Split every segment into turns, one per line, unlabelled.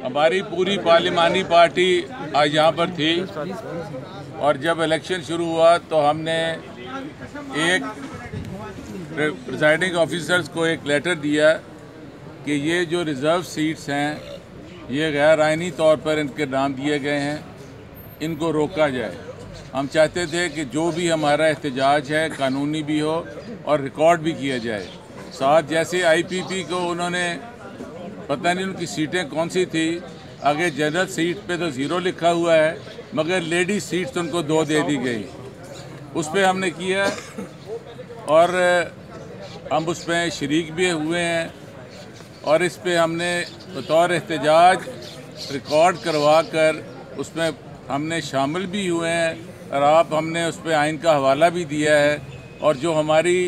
हमारी पूरी पार्लिमानी पार्टी आज यहाँ पर थी और जब इलेक्शन शुरू हुआ तो हमने एक प्रिजाइडिंग ऑफिसर्स को एक लेटर दिया कि ये जो रिज़र्व सीट्स हैं ये गैर आइनी तौर पर इनके नाम दिए गए हैं, इनको रोका जाए। हम चाहते थे कि जो भी हमारा एहतजाज है कानूनी भी हो और रिकॉर्ड भी किया जाए। साथ जैसे आईपीपी को उन्होंने पता नहीं उनकी सीटें कौन सी थी, आगे जनरल सीट पे तो 0 लिखा हुआ है मगर लेडी सीट्स तो उनको 2 दे दी गई। उस पर हमने किया और हम उस पर शरीक भी हुए हैं और इस पे हमने बतौर एहतजाज रिकॉर्ड करवा कर उसमें हमने शामिल भी हुए हैं और हमने उस पर आइन का हवाला भी दिया है। और जो हमारी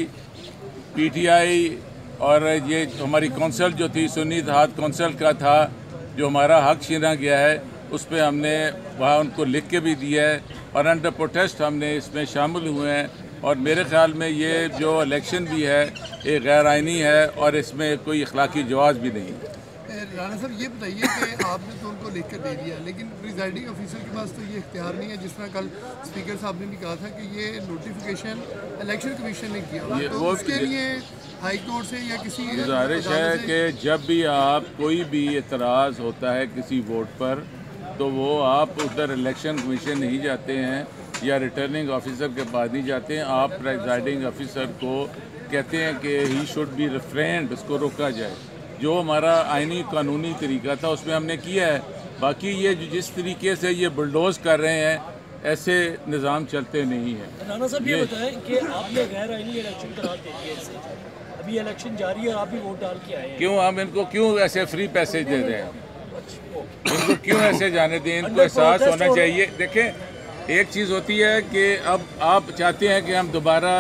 पीटीआई और ये हमारी कौंसल जो थी सुन्नी इत्तेहाद कौंसल का था, जो हमारा हक छीना गया है, उस पर हमने वहाँ उनको लिख के भी दिया है और अंडर प्रोटेस्ट हमने इसमें शामिल हुए हैं। और मेरे ख्याल में ये जो इलेक्शन भी है ये गैर आइनी है और इसमें कोई अखलाकी जवाज़ भी नहीं है।
राणा साहब ये बताइए कि आपने तो उनको लिख कर दे दिया, लेकिन प्रिजाइडिंग ऑफिसर के पास तो ये इख्तियार नहीं है, जिस तरह कल स्पीकर साहब ने भी कहा था कि ये नोटिफिकेशन इलेक्शन कमीशन ने किया, तो उसके लिए हाई कोर्ट से या किसी
गुजारिश है कि जब भी आप कोई भी एतराज़ होता है किसी वोट पर तो वो आप उधर इलेक्शन कमीशन नहीं जाते हैं या रिटर्निंग ऑफिसर के पास नहीं जाते हैं, आप प्रिजाइडिंग ऑफिसर को कहते हैं कि ही शुड बी रिफ्रेंड, उसको रोका जाए। जो हमारा आइनी कानूनी तरीका था उसमें हमने किया है। बाकी ये जिस तरीके से ये बुलडोज कर रहे हैं ऐसे निज़ाम चलते नहीं है।
राणा साहब ये बताएं कि आपने गैर आइनी इलेक्शन करार दे दिया इससे, अभी इलेक्शन जारी है और आप भी वोट डाल के आए हैं, क्यों
हम इनको क्यों ऐसे फ्री पैसे दे रहे हैं? इनको क्यों ऐसे जाने दें? इनको एहसास होना चाहिए। देखें, एक चीज़ होती है कि अब आप चाहते हैं कि हम दोबारा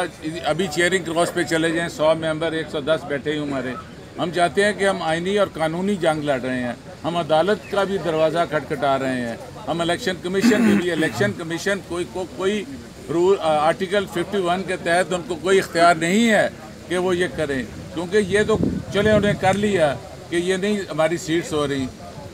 अभी चेयरिंग क्रॉस पे चले जाएं, 100 मेंबर 110 बैठे ही हमारे। हम चाहते हैं कि हम आइनी और कानूनी जंग लड़ रहे हैं, हम अदालत का भी दरवाज़ा खटखटा रहे हैं, हम इलेक्शन कमीशन के भी। इलेक्शन कमीशन कोई रूल आर्टिकल 51 के तहत उनको कोई इख्तियार नहीं है कि वो ये करें, क्योंकि ये तो चले उन्हें कर लिया कि ये नहीं हमारी सीट्स हो रही।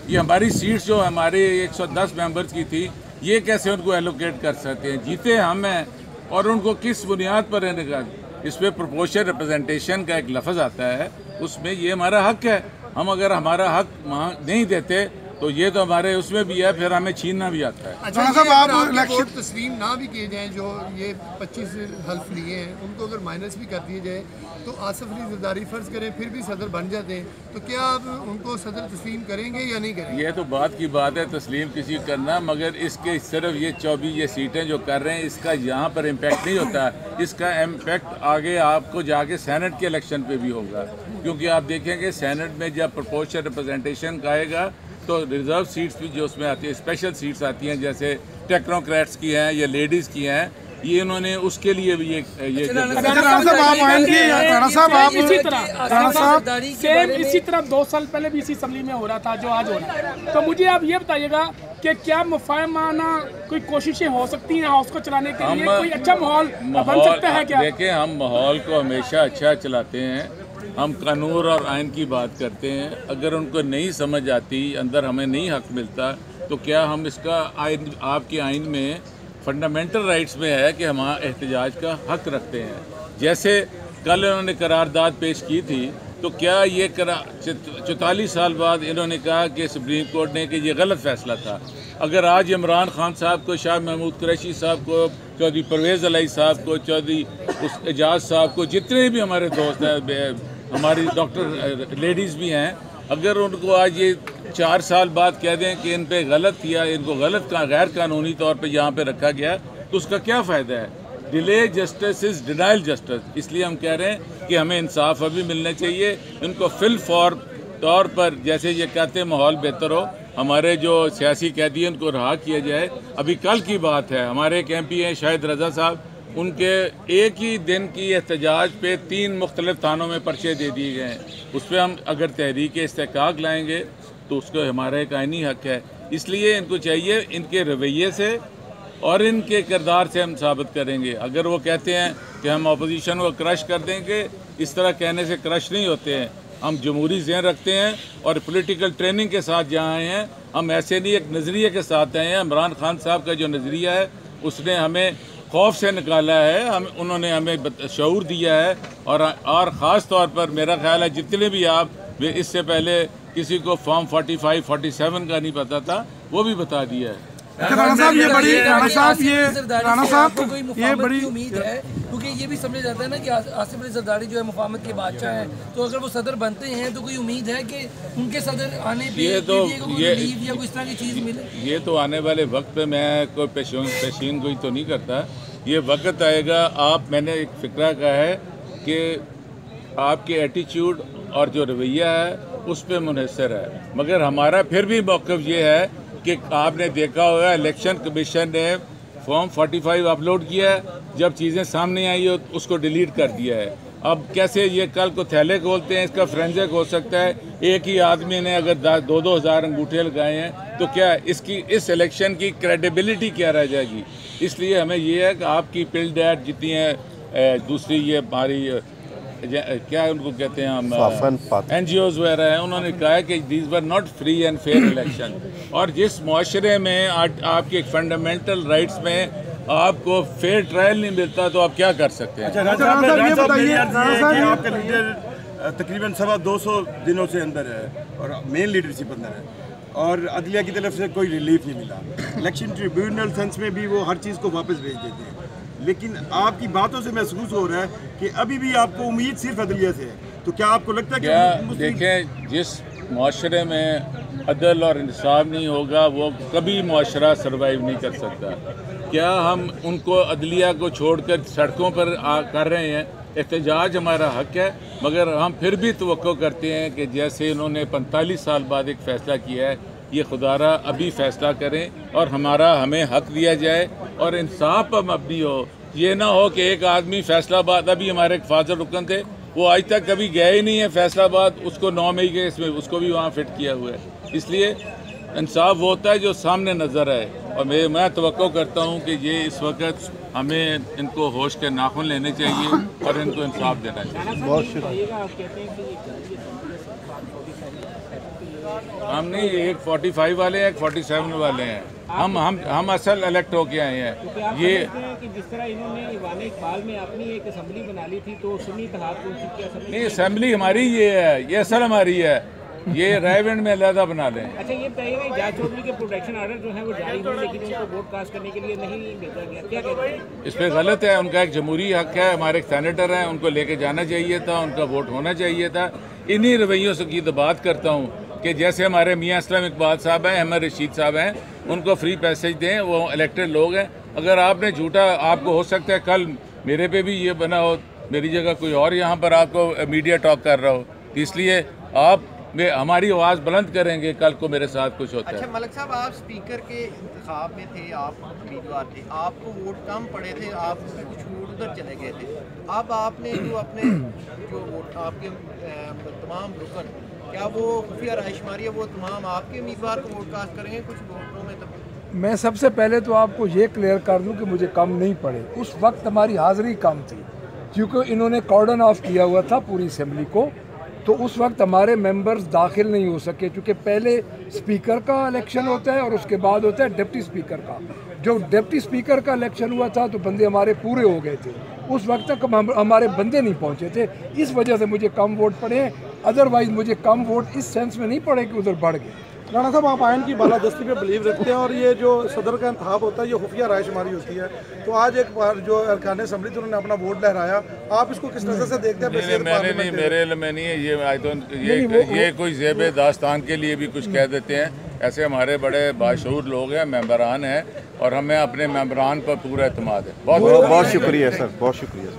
ये हमारी सीट्स जो हमारे 110 मेंबर्स की थी ये कैसे उनको एलोकेट कर सकते हैं? जीते हम हैं और उनको किस बुनियाद पर रहने का? इस पर प्रोपोर्शनल रिप्रेजेंटेशन का एक लफ्ज़ आता है, उसमें ये हमारा हक है। हम अगर हमारा हक नहीं देते तो ये तो हमारे उसमें भी है, फिर हमें छीनना भी आता है।
अच्छा साहब, आप वोट तस्लीम ना भी किए जाएं, जो ये 25 हल्फ लिए हैं उनको अगर माइनस भी कर दिए जाए तो आसिफ अली ज़रदारी फ़र्ज़ करें फिर भी सदर बन जाते हैं, तो क्या आप उनको सदर तस्लीम करेंगे या नहीं करेंगे?
ये तो बात की बात है तस्लीम किसी करना, मगर इसके सिर्फ ये 24 ये सीटें जो कर रहे हैं इसका यहाँ पर इम्पैक्ट नहीं होता। इसका इम्पैक्ट आगे आपको जाके सेनेट के इलेक्शन पे भी होगा, क्योंकि आप देखेंगे सेनेट में जब प्रोपोर्शनल रिप्रेजेंटेशन का आएगा तो रिजर्व सीट्स भी जो उसमें आती है, स्पेशल सीट्स आती हैं जैसे टेक्नोक्रेट्स की हैं या लेडीज़ की हैं, ये इन्होंने उसके लिए भी ये
इसी तरह 2 साल पहले भी इसी असम्बली में हो रहा था जो आज हो रहा है। तो मुझे आप ये बताइएगा कि क्या मुफाहमाना कोई कोशिशें हो सकती हैं हाउस को चलाने के लिए? कोई अच्छा माहौल बन सकता है क्या?
देखें, हम माहौल को हमेशा अच्छा चलाते हैं, हम कानून और आइन की बात करते हैं। अगर उनको नहीं समझ आती, अंदर हमें नहीं हक मिलता, तो क्या हम इसका आइन आपके आइन में फंडामेंटल राइट्स में है कि हम एहतजाज का हक रखते हैं। जैसे कल इन्होंने करारदाद पेश की थी, तो क्या ये 44 साल बाद इन्होंने कहा कि सुप्रीम कोर्ट ने कि ये गलत फैसला था। अगर आज इमरान खान साहब को, शाह महमूद कुरैशी साहब को, चौधरी परवेज़ अलाई साहब को, चौधरी एजाज साहब को, जितने भी हमारे दोस्त हैं, हमारी डॉक्टर लेडीज़ भी हैं, अगर उनको आज ये 4 साल बाद कह दें कि इन पे गलत किया, इनको गलत गैर कानूनी तौर पे यहाँ पे रखा गया, तो उसका क्या फ़ायदा है? Delay justice is denial justice. इसलिए हम कह रहे हैं कि हमें इंसाफ अभी मिलना चाहिए। इनको फिल फॉर तौर पर जैसे ये कहते हैं माहौल बेहतर हो, हमारे जो सियासी कैदी हैं उनको रहा किया जाए। अभी कल की बात है, हमारे एक MP हैं शाहिद रज़ा साहब, उनके एक ही दिन की एहतजाज पे 3 मुख्तलिफ थानों में पर्चे दे दिए गए हैं। उस पर हम अगर तहरीक इस्तेहकाक लाएंगे तो उसको हमारा एक आइनी हक है। इसलिए इनको चाहिए इनके रवैये से और इनके किरदार से हम साबित करेंगे। अगर वो कहते हैं कि हम अपोजिशन को क्रश कर देंगे, इस तरह कहने से क्रश नहीं होते हैं। हम जमहूरी ज़हन रखते हैं और पॉलिटिकल ट्रेनिंग के साथ जहाँ आए हैं, हम ऐसे नहीं एक नज़रिए के साथ आए हैं। इमरान खान साहब का जो नज़रिया है उसने हमें खौफ से निकाला है, उन्होंने हमें शऊर दिया है। और ख़ास तौर पर मेरा ख्याल है जितने भी आप इससे पहले किसी को फॉर्म 45, 47 का नहीं पता था, वो भी बता दिया है।
राणा साहब ये बड़ी
उम्मीद है, क्योंकि ये भी समझा जाता है ना कि आसिफ अली जरदारी जो है मुफाहमत के बादशाह हैं, तो अगर वो सदर बनते हैं तो कोई उम्मीद है कि उनके सदर आने पे या कोई इस तरह की चीज़ मिले? ये
तो आने वाले वक्त पे मैं कोई पेशीन कोई तो नहीं करता, ये वक्त आएगा। मैंने एक फ़िक्रा कहा है कि आपके एटीट्यूड और जो रवैया है उस पर मुनहसर है, मगर हमारा फिर भी मौक़िफ़ ये है कि आपने देखा होगा इलेक्शन कमीशन ने फॉर्म 45 अपलोड किया है, जब चीज़ें सामने आई हो उसको डिलीट कर दिया है। अब कैसे ये कल को थैले खोलते हैं, इसका फ्रेंजिक हो सकता है। एक ही आदमी ने अगर 2-2 हज़ार अंगूठे लगाए हैं तो क्या इस इलेक्शन की क्रेडिबिलिटी क्या रह जाएगी। इसलिए हमें ये है कि आपकी पिल डैट जितनी है, दूसरी ये हमारी क्या उनको कहते हैं हम NGOs वगैरह हैं, उन्होंने कहा है कि these were not free and fair election. और जिस माशरे में आपके फंडामेंटल राइट्स में आपको फेयर ट्रायल नहीं मिलता तो आप क्या कर सकते हैं?
आपका लीडर तकरीबन 250 दिनों से अंदर है और मेन लीडरशिप अंदर है और अदलिया की तरफ से कोई रिलीफ नहीं मिला। इलेक्शन ट्रिब्यूनल सेंस में भी वो हर चीज़ को वापस भेज देते हैं, लेकिन आपकी बातों से महसूस हो रहा है कि अभी भी आपको उम्मीद सिर्फ अदलिया से है। तो क्या आपको लगता है कि
देखें, जिस माशरे में अदल और इंसाफ नहीं होगा वो कभी माशरा सर्वाइव नहीं कर सकता। क्या हम उनको अदलिया को छोड़कर सड़कों पर कर रहे हैं? एहतजाज हमारा हक है, मगर हम फिर भी तवक्को करते हैं कि जैसे इन्होंने 45 साल बाद एक फ़ैसला किया है, ये खुदारा अभी फ़ैसला करें और हमें हक दिया जाए और इंसाफ पर मबनी हो। ये ना हो कि एक आदमी फैसलाबाद, अभी हमारे एक फादर रुकन थे, वो आज तक कभी गए ही नहीं है फैसलाबाद, उसको 9 मई के इसमें उसको भी वहाँ फिट किया हुआ है। इसलिए इंसाफ वो होता है जो सामने नज़र आए और मैं तवक्को करता हूँ कि ये इस वक्त हमें इनको होश के नाखून लेने चाहिए और इनको इंसाफ देना चाहिए।
बहुत शुक्रिया।
हम नहीं, एक 45 वाले हैं, एक 47 वाले हैं। हम असल इलेक्ट होके आए हैं।
तो ये कि जिस तरह इन्होंने ईवान इकबाल में अपनी एक असेंबली बना ली थी, तो सुन्नी इत्तेहाद को
नहीं, असेंबली हमारी ये है, ये असल हमारी है, ये रायविंड में अलहदा बना लें।
अच्छा, ये बताइए, जाज चौधरी के प्रोटेक्शन ऑर्डर जो है वो जारी हुए, लेकिन उनको वोट कास्ट करने के लिए नहीं भेजा गया, क्या कहते हैं?
इस पर गलत है। उनका एक जमहूरी हक है, हमारे एक सेनेटर हैं, उनको लेके जाना चाहिए था, उनका वोट होना चाहिए था। इन्हीं रवैयों से की तो बात करता हूँ कि जैसे हमारे मियाँ असलम इकबाल साहब हैं, अहमद रशीद साहब हैं, उनको फ्री पैसेज दें, वो इलेक्टेड लोग हैं। अगर आपने झूठा, आपको हो सकता है कल मेरे पे भी ये बना हो, मेरी जगह कोई और यहाँ पर आपको मीडिया टॉक कर रहा हो, इसलिए आप हमारी आवाज़ बुलंद करेंगे कल को मेरे साथ कुछ होता है।
अच्छा मलिक साहब, आप स्पीकर के इंतखाब में थे, आप उम्मीदवार थे, आपको वोट कम पड़े थे, आप कुछ वोट उधर चले गए थे। अब आपने जो अपने जो वोट आपके तमाम रुकन, क्या वो खुफिया रायशुमारी है, वो तमाम आपके उम्मीदवार को वोट कास्ट करेंगे कुछ वोटों में? तो
मैं सबसे पहले तो आपको ये क्लियर कर दूं कि मुझे कम नहीं पड़े। उस वक्त हमारी हाज़िरी कम थी क्योंकि इन्होंने कॉर्डन ऑफ किया हुआ था पूरी असेंबली को, तो उस वक्त हमारे मेंबर्स दाखिल नहीं हो सके, क्योंकि पहले स्पीकर का इलेक्शन होता है और उसके बाद होता है डिप्टी स्पीकर का। जो डिप्टी स्पीकर का इलेक्शन हुआ था तो बंदे हमारे पूरे हो गए थे, उस वक्त तक हमारे बंदे नहीं पहुंचे थे, इस वजह से मुझे कम वोट पड़े। अदरवाइज मुझे कम वोट इस सेंस में नहीं पड़े कि उधर बढ़ गए।
राणा साहब, आप आयन की बालादस्ती पे बिलीव रखते हैं और ये जो सदर का इंतखाब होता है ये खुफिया रायशुमारी होती है, तो आज एक बार जो अरकान असेंबली तो उन्होंने अपना वोट लहराया, आप इसको किस नज़र से देखते हैं?
मेरे में नहीं है ये कोई ज़ेब दास्तान के लिए भी कुछ कह देते हैं। ऐसे हमारे बड़े बाशऊर लोग हैं, मेंबरान हैं, और हमें अपने मेंबरान पर पूरा एतमाद है। बहुत शुक्रिया सर, बहुत शुक्रिया सर।